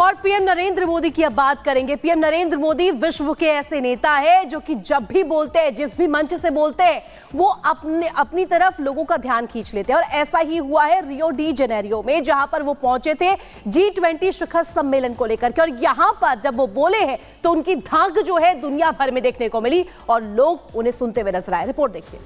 और पीएम नरेंद्र मोदी की अब बात करेंगे। पीएम नरेंद्र मोदी विश्व के ऐसे नेता है जो कि जब भी बोलते हैं, जिस भी मंच से बोलते हैं, वो अपनी तरफ लोगों का ध्यान खींच लेते हैं। और ऐसा ही हुआ है रियो डी जेनेरियो में, जहां पर वो पहुंचे थे G20 शिखर सम्मेलन को लेकर के। और यहां पर जब वो बोले हैं तो उनकी धाक जो है दुनिया भर में देखने को मिली और लोग उन्हें सुनते हुए नजर आए। रिपोर्ट देखिए।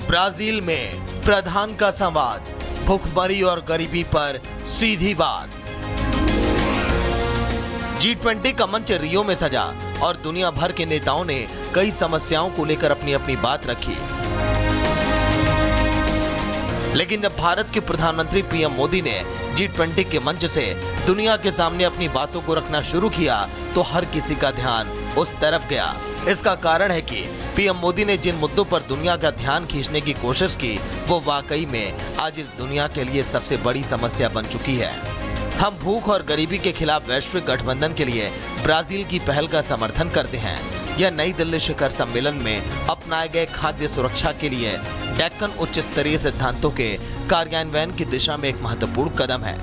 ब्राजील में प्रधान का संवाद, भूखमरी और गरीबी पर सीधी बात। G20 का मंच रियो में सजा और दुनिया भर के नेताओं ने कई समस्याओं को लेकर अपनी अपनी बात रखी। लेकिन जब भारत के प्रधानमंत्री पीएम मोदी ने G20 के मंच से दुनिया के सामने अपनी बातों को रखना शुरू किया तो हर किसी का ध्यान उस तरफ गया। इसका कारण है कि पीएम मोदी ने जिन मुद्दों पर दुनिया का ध्यान खींचने की कोशिश की, वो वाकई में आज इस दुनिया के लिए सबसे बड़ी समस्या बन चुकी है। हम भूख और गरीबी के खिलाफ वैश्विक गठबंधन के लिए ब्राजील की पहल का समर्थन करते हैं। यह नई दिल्ली शिखर सम्मेलन में अपनाए गए खाद्य सुरक्षा के लिए डेक्कन उच्च स्तरीय सिद्धांतों के कार्यान्वयन की दिशा में एक महत्वपूर्ण कदम है।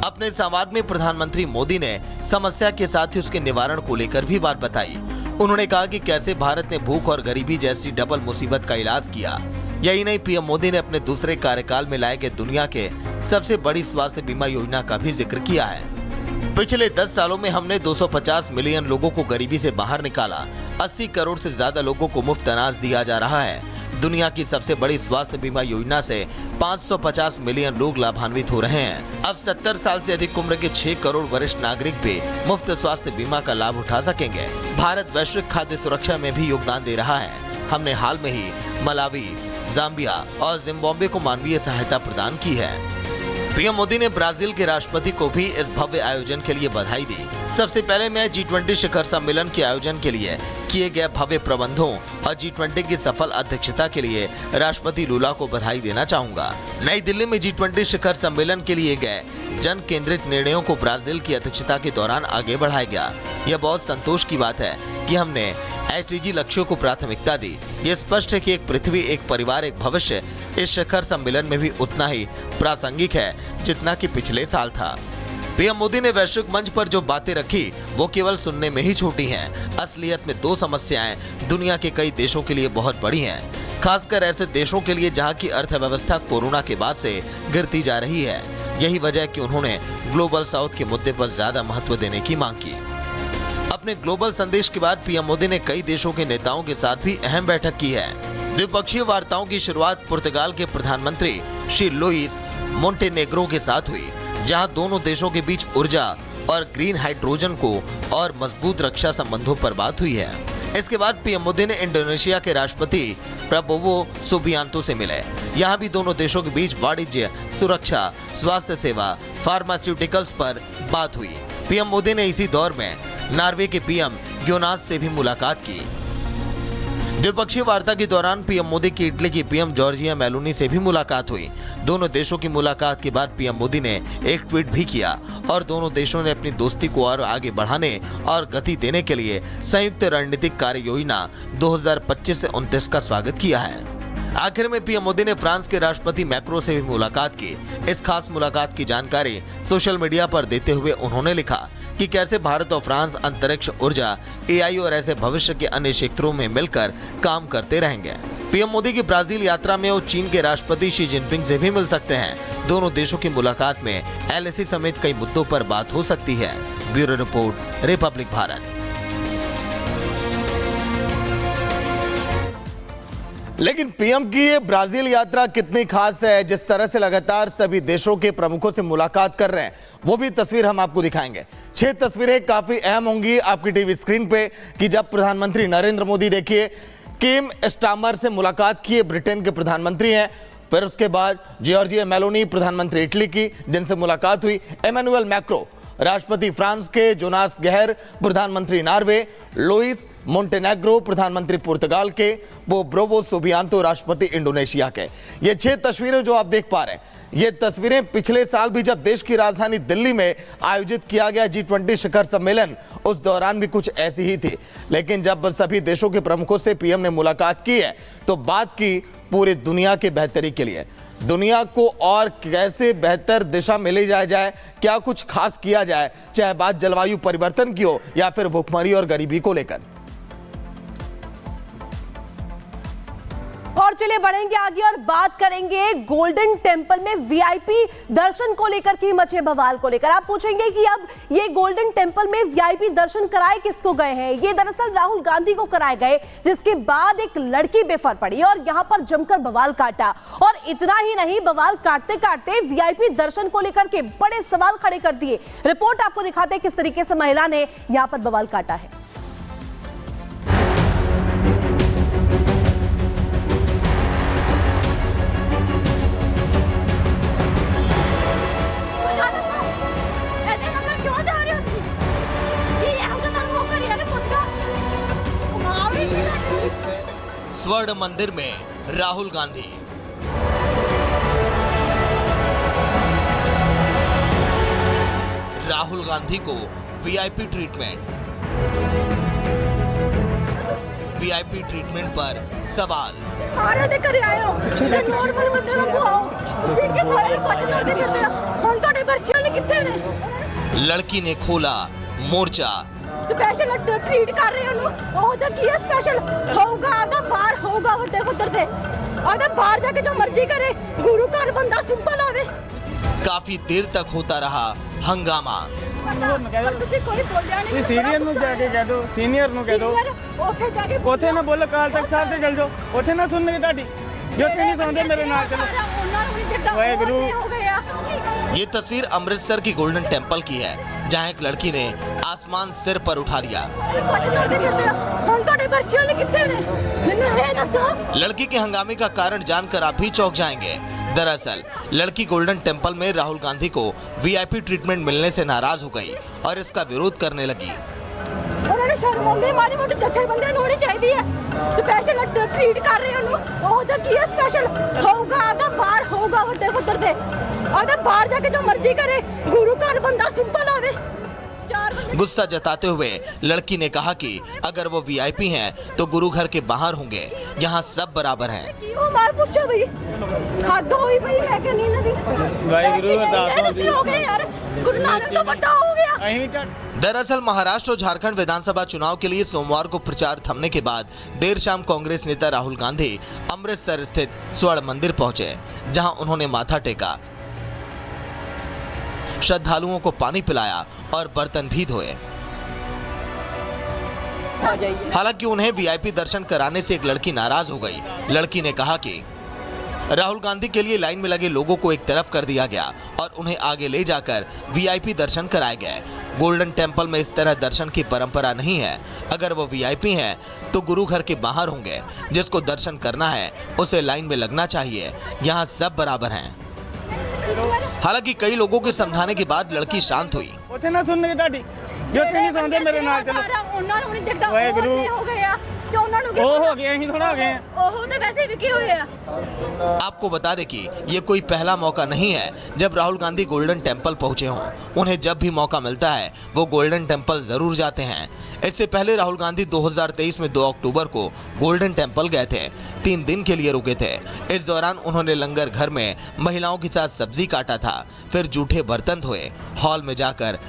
अपने संवाद में प्रधानमंत्री मोदी ने समस्या के साथ ही उसके निवारण को लेकर भी बात बताई। उन्होंने कहा कि कैसे भारत ने भूख और गरीबी जैसी डबल मुसीबत का इलाज किया। यही नहीं, पीएम मोदी ने अपने दूसरे कार्यकाल में लाए गए दुनिया के सबसे बड़ी स्वास्थ्य बीमा योजना का भी जिक्र किया है। पिछले 10 सालों में हमने 250 मिलियन लोगों को गरीबी से बाहर निकाला। 80 करोड़ से ज्यादा लोगों को मुफ्त अनाज दिया जा रहा है। दुनिया की सबसे बड़ी स्वास्थ्य बीमा योजना से 550 मिलियन लोग लाभान्वित हो रहे हैं। अब 70 साल से अधिक उम्र के 6 करोड़ वरिष्ठ नागरिक भी मुफ्त स्वास्थ्य बीमा का लाभ उठा सकेंगे। भारत वैश्विक खाद्य सुरक्षा में भी योगदान दे रहा है। हमने हाल में ही मलावी, जाम्बिया और जिम्बाब्वे को मानवीय सहायता प्रदान की है। पीएम मोदी ने ब्राजील के राष्ट्रपति को भी इस भव्य आयोजन के लिए बधाई दी। सबसे पहले मैं G20 शिखर सम्मेलन के आयोजन के लिए किए गए भव्य प्रबंधों और G20 की सफल अध्यक्षता के लिए राष्ट्रपति लूला को बधाई देना चाहूंगा। नई दिल्ली में G20 शिखर सम्मेलन के लिए गए जन केंद्रित निर्णयों को ब्राजील की अध्यक्षता के दौरान आगे बढ़ाया गया। यह बहुत संतोष की बात है कि हमने SDG लक्ष्यों को प्राथमिकता दी। ये स्पष्ट है कि एक पृथ्वी, एक परिवार, एक भविष्य इस शिखर सम्मेलन में भी उतना ही प्रासंगिक है जितना कि पिछले साल था। पीएम मोदी ने वैश्विक मंच पर जो बातें रखी वो केवल सुनने में ही छोटी हैं। असलियत में 2 समस्याएं दुनिया के कई देशों के लिए बहुत बड़ी हैं, खासकर ऐसे देशों के लिए जहां की अर्थव्यवस्था कोरोना के बाद से गिरती जा रही है। यही वजह है कि उन्होंने ग्लोबल साउथ के मुद्दे पर ज्यादा महत्व देने की मांग की। अपने ग्लोबल संदेश के बाद पीएम मोदी ने कई देशों के नेताओं के साथ भी अहम बैठक की है। द्विपक्षीय वार्ताओं की शुरुआत पुर्तगाल के प्रधानमंत्री श्री लुइस मोंटेनेग्रो के साथ हुई, जहां दोनों देशों के बीच ऊर्जा और ग्रीन हाइड्रोजन को और मजबूत रक्षा संबंधों पर बात हुई है। इसके बाद पीएम मोदी ने इंडोनेशिया के राष्ट्रपति प्रबोवो सुबियांतो से मिले। यहाँ भी दोनों देशों के बीच वाणिज्य, सुरक्षा, स्वास्थ्य सेवा, फार्मास्यूटिकल्स पर बात हुई। पीएम मोदी ने इसी दौर में नॉर्वे के पीएम योनास से भी मुलाकात की। द्विपक्षीय वार्ता के दौरान पीएम मोदी की इटली की पीएम जॉर्जिया मेलोनी से भी मुलाकात हुई। दोनों देशों की मुलाकात के बाद पीएम मोदी ने एक ट्वीट भी किया और दोनों देशों ने अपनी दोस्ती को और आगे बढ़ाने और गति देने के लिए संयुक्त रणनीतिक कार्य योजना 2025 से 29 का स्वागत किया है। आखिर में पीएम मोदी ने फ्रांस के राष्ट्रपति मैक्रो से भी मुलाकात की। इस खास मुलाकात की जानकारी सोशल मीडिया पर देते हुए उन्होंने लिखा कि कैसे भारत और फ्रांस अंतरिक्ष, ऊर्जा, AI और ऐसे भविष्य के अन्य क्षेत्रों में मिलकर काम करते रहेंगे। पीएम मोदी की ब्राजील यात्रा में वो चीन के राष्ट्रपति शी जिनपिंग से भी मिल सकते हैं। दोनों देशों की मुलाकात में LAC समेत कई मुद्दों पर बात हो सकती है। Bureau report, Republic Bharat. लेकिन पीएम की ये ब्राजील यात्रा कितनी खास है, जिस तरह से लगातार सभी देशों के प्रमुखों से मुलाकात कर रहे हैं, वो भी तस्वीर हम आपको दिखाएंगे। 6 तस्वीरें काफी अहम होंगी आपकी टीवी स्क्रीन पे कि जब प्रधानमंत्री नरेंद्र मोदी देखिए किम स्टार्मर से मुलाकात की, ब्रिटेन के प्रधानमंत्री हैं। फिर उसके बाद जॉर्जिया मेलोनी, प्रधानमंत्री इटली की, जिनसे मुलाकात हुई। इमैनुअल मैक्रो, राष्ट्रपति फ्रांस के। जोनास गेहर, प्रधानमंत्री नॉर्वे। लुइस मोंटेनेग्रो, प्रधानमंत्री पुर्तगाल के। वो ब्रोवो सुबियांतो, राष्ट्रपति इंडोनेशिया के। ये 6 तस्वीरें जो आप देख पा रहे हैं, ये तस्वीरें पिछले साल भी जब देश की राजधानी दिल्ली में आयोजित किया गया G20 शिखर सम्मेलन, उस दौरान भी कुछ ऐसी ही थी। लेकिन जब सभी देशों के प्रमुखों से पीएम ने मुलाकात की है तो बात की पूरी दुनिया के बेहतरी के लिए, दुनिया को और कैसे बेहतर दिशा में ले जाया जाए, क्या कुछ खास किया जाए, चाहे बात जलवायु परिवर्तन की हो या फिर भुखमरी और गरीबी को लेकर। और चलिए बढ़ेंगे आगे और बात करेंगे गोल्डन टेम्पल में वीआईपी दर्शन को लेकर की मचे बवाल को लेकर। आप पूछेंगे कि अब ये गोल्डन टेम्पल में वीआईपी दर्शन कराए किसको गए हैं? ये दरअसल राहुल गांधी को कराए गए, जिसके बाद एक लड़की बेफर पड़ी और यहां पर जमकर बवाल काटा। और इतना ही नहीं, बवाल काटते काटते वीआईपी दर्शन को लेकर के बड़े सवाल खड़े कर दिए। रिपोर्ट आपको दिखाते हैं किस तरीके से महिला ने यहां पर बवाल काटा है। स्वर्ण मंदिर में राहुल गांधी। राहुल गांधी को वीआईपी ट्रीटमेंट। वीआईपी ट्रीटमेंट पर सवाल। लड़की ने खोला मोर्चा। स्पेशल ट्रीट कर रहे हो ਉਹ ਜਾਂ ਕੀ ਹੈ स्पेशल ਹੋਊਗਾ ਆਦਾ ਬਾਹਰ ਹੋਊਗਾ ਵੱਡੇ ਪੱਧਰ ਤੇ ਆਦਾ ਬਾਹਰ ਜਾ ਕੇ ਜੋ ਮਰਜ਼ੀ ਕਰੇ ਗੁਰੂ ਘਰ ਬੰਦਾ ਸਿੰਪਲ ਆਵੇ। काफी देर तक होता रहा हंगामा। ਪਰ ਤੁਸੀਂ ਕੋਈ ਬੋਲਿਆ ਨਹੀਂ। ਸੀਨੀਅਰ ਨੂੰ ਜਾ ਕੇ ਕਹਿ ਦਿਓ, ਸੀਨੀਅਰ ਨੂੰ ਕਹਿ ਦਿਓ, ਉੱਥੇ ਜਾ ਕੇ ਉੱਥੇ ਨਾ ਬੋਲੋ, ਕਾਲ ਤੱਕ ਸਾਹਿਬ ਤੇ ਚੱਲ ਜਾਓ, ਉੱਥੇ ਨਾ ਸੁਣਨਗੇ ਤੁਹਾਡੀ। ਜੋ ਤੁਸੀਂ ਨਹੀਂ ਸੁਣਦੇ ਮੇਰੇ ਨਾਲ ਚਲੋ। ਉਹਨਾਂ ਨੂੰ ਨਹੀਂ ਦਿਖਦਾ ਵਾਹਿਗੁਰੂ। ਹੋ ਗਿਆ। ये तस्वीर अमृतसर की गोल्डन टेम्पल की है, जहां एक लड़की ने आसमान सिर पर उठा लिया। ਹੁਣ ਤੁਹਾਡੇ ਬੱਚਿਆਂ ਨੇ ਕਿੱਥੇ ਨੇ ਮੈਨੂੰ ਇਹ ਦੱਸੋ। लड़की के हंगामे का कारण जानकर आप भी चौंक जाएंगे। दरअसल लड़की गोल्डन टेम्पल में राहुल गांधी को वीआईपी ट्रीटमेंट मिलने से नाराज हो गई और इसका विरोध करने लगी। ਉਹਨਾਂ ਨੂੰ ਸ਼ਰਮ ਆਉਂਦੀ, ਮਾੜੀ ਮੋਟੀ ਜਥੇਬੰਦੀਆਂ ਨੂੰ ਹੋਣੀ ਚਾਹੀਦੀ ਹੈ। ਸਪੈਸ਼ਲ ਟਰੀਟ ਕਰ ਰਹੇ ਉਹਨੂੰ ਉਹ ਜਾਂ ਕੀ ਹੈ ਸਪੈਸ਼ਲ ਹੋਊਗਾ ਆਦਾ ਬਾਹਰ ਹੋਊਗਾ ਵੱਡੇ ਪੱਧਰ ਤੇ ਆਦਾ ਬਾਹਰ ਜਾ ਕੇ ਜੋ ਮਰਜ਼ੀ ਕਰੇ ਗੁਰੂ ਘਰ ਬੰਦਾ ਸਿੰਪਲ ਆਵੇ। गुस्सा जताते हुए लड़की ने कहा कि अगर वो वीआईपी हैं तो गुरु घर के बाहर होंगे, यहाँ सब बराबर हैं। ਉਹ ਮਾਰ ਪੁੱਛੋ ਬਈ ਹੱਦ ਹੋਈ ਬਈ ਲੈ ਕੇ ਨਹੀਂ ਨਦੀ ਵਾਹਿਗੁਰੂ ਅਰਦਾਸ ਤੁਸੀਂ ਹੋ ਗਏ ਯਾਰ ਗੁਰੂ ਨਾਨਕ ਤੋਂ ਵੱਡਾ ਹੋ ਗਿਆ। ਅਸੀਂ ਤਾਂ दरअसल महाराष्ट्र और झारखंड विधानसभा चुनाव के लिए सोमवार को प्रचार थमने के बाद देर शाम कांग्रेस नेता राहुल गांधी अमृतसर स्थित स्वर्ण मंदिर पहुंचे, जहां उन्होंने माथा टेका, श्रद्धालुओं को पानी पिलाया और बर्तन भी धोए। हालांकि उन्हें वीआईपी दर्शन कराने से एक लड़की नाराज हो गई। लड़की ने कहा कि राहुल गांधी के लिए लाइन में लगे लोगों को एक तरफ कर दिया गया और उन्हें आगे ले जाकर वीआईपी दर्शन कराए गए। गोल्डन टेम्पल में इस तरह दर्शन की परंपरा नहीं है। अगर वो वीआईपी हैं तो गुरु घर के बाहर होंगे। जिसको दर्शन करना है उसे लाइन में लगना चाहिए, यहाँ सब बराबर हैं। हालांकि कई लोगों के समझाने के बाद लड़की शांत हुई। ਉੱਥੇ ਨਾ ਸੁਣਨਗੇ ਤੁਹਾਡੀ। ਜੋ ਤੁਸੀਂ ਨਹੀਂ ਸੁਣਦੇ ਮੇਰੇ ਨਾਲ ਚਲੋ। ਉਹਨਾਂ ਨੂੰ ਨਹੀਂ ਦਿਖਦਾ ਵਾਹਿਗੁਰੂ। ਹੋ ਗਏ ਯਾਰ ਤੇ ਉਹਨਾਂ ਨੂੰ ਉਹ ਹੋ ਗਏ, ਅਸੀਂ ਥੋੜਾ ਹੋ ਗਏ। ਉਹ ਤੇ ਵੈਸੇ ਵੀ ਕੀ ਹੋਇਆ। आपको बता दें कि ये कोई पहला मौका नहीं है जब राहुल गांधी गोल्डन टेम्पल पहुंचे हों। उन्हें जब भी मौका मिलता है वो गोल्डन टेम्पल जरूर जाते हैं। इससे पहले राहुल गांधी 2023 में 2 अक्टूबर को गोल्डन टेम्पल गए थे, 3 दिन के लिए रुके थे। इस दौरान उन्होंने लंगर घर में महिलाओं के साथ सब्जी काटा था, फिर जूठे बर्तन धोए, हॉल में जाकर